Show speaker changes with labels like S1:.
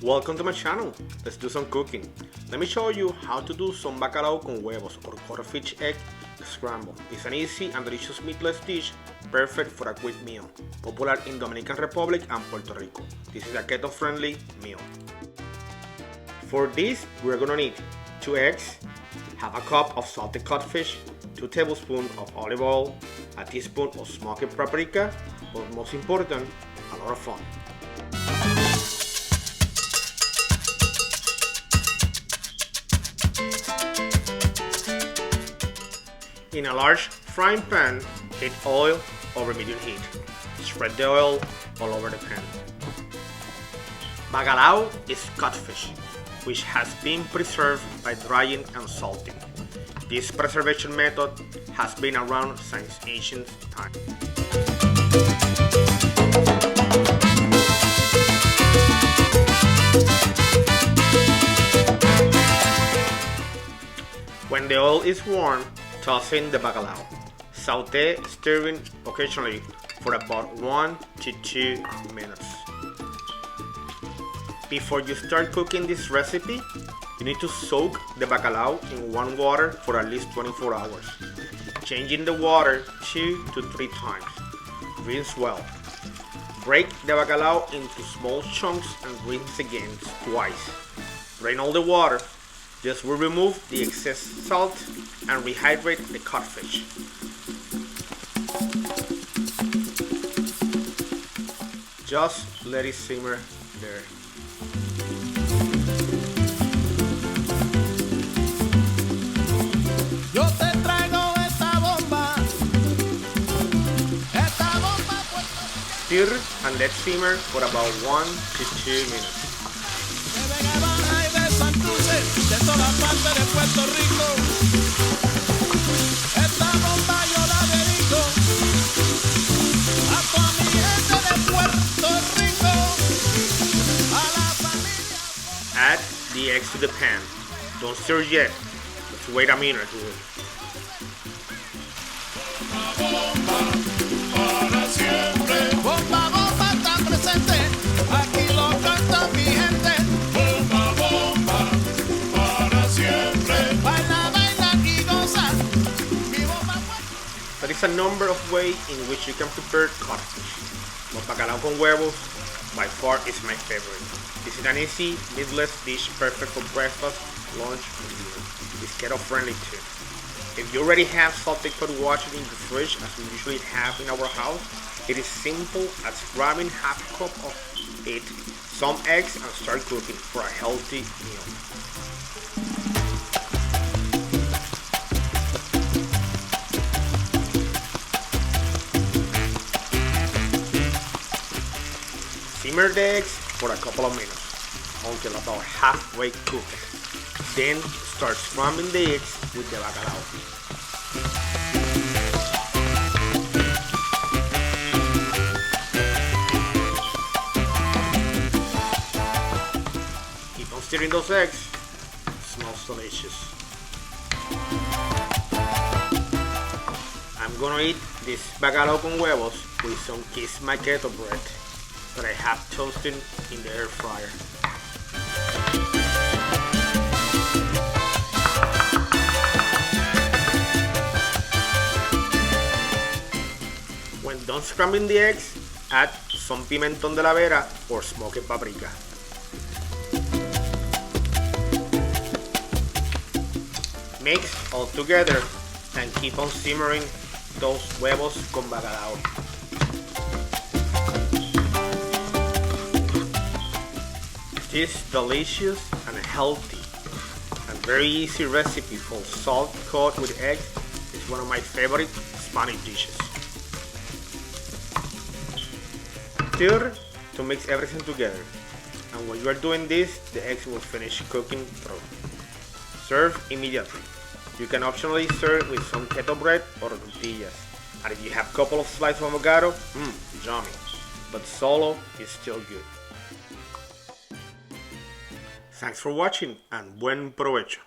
S1: Welcome to my channel. Let's do some cooking. Let me show you how to do some bacalao con huevos or codfish egg scramble. It's an easy and delicious meatless dish, perfect for a quick meal. Popular in Dominican Republic and Puerto Rico. This is a keto-friendly meal. For this, we're gonna need 2 eggs, half a cup of salted codfish, 2 tablespoons of olive oil, a teaspoon of smoked paprika, but most important, a lot of fun. In a large frying pan, heat oil over medium heat. Spread the oil all over the pan. Bacalao is codfish, which has been preserved by drying and salting. This preservation method has been around since ancient times. When the oil is warm, toss in the bacalao. Saute, stirring occasionally for about 1 to 2 minutes. Before you start cooking this recipe, you need to soak the bacalao in warm water for at least 24 hours, changing the water 2 to 3 times. Rinse well. Break the bacalao into small chunks and rinse again twice. Drain all the water. This will remove the excess salt and rehydrate the codfish. Just let it simmer there. Stir and let simmer for about 1 to 2 minutes.
S2: De toda parte de Puerto Rico, esta bomba yo la dedico a toda mi gente de Puerto Rico, a la familia.
S1: Add the eggs to the pan. Don't stir yet. Let's wait a minute.
S2: Para siempre. Bomba, bomba está presente. Aquí lo canta mi gente.
S1: There is a number of ways in which you can prepare codfish, but bacalao con huevos by far is my favorite. This is an easy, meatless dish perfect for breakfast, lunch, and dinner. It's keto friendly too. If you already have salted cod water in the fridge, as we usually have in our house, it is simple as grabbing half a cup of it, some eggs, and start cooking for a healthy meal. Simmer the eggs for a couple of minutes until about halfway cooked. Then start scrambling the eggs with the bacalao. Keep on stirring those eggs. It smells delicious. I'm gonna eat this bacalao con huevos with some keto bread that I have toasted in the air fryer. When done scrambling the eggs, add some pimentón de la vera or smoked paprika. Mix all together and keep on simmering those huevos con bacalao. This delicious and healthy and very easy recipe for salt cod with eggs is one of my favorite Spanish dishes. Stir to mix everything together, and when you are doing this, the eggs will finish cooking through. Serve immediately. You can optionally serve with some keto bread or tortillas, and if you have a couple of slices of avocado, yummy, but solo is still good. Thanks for watching and buen provecho.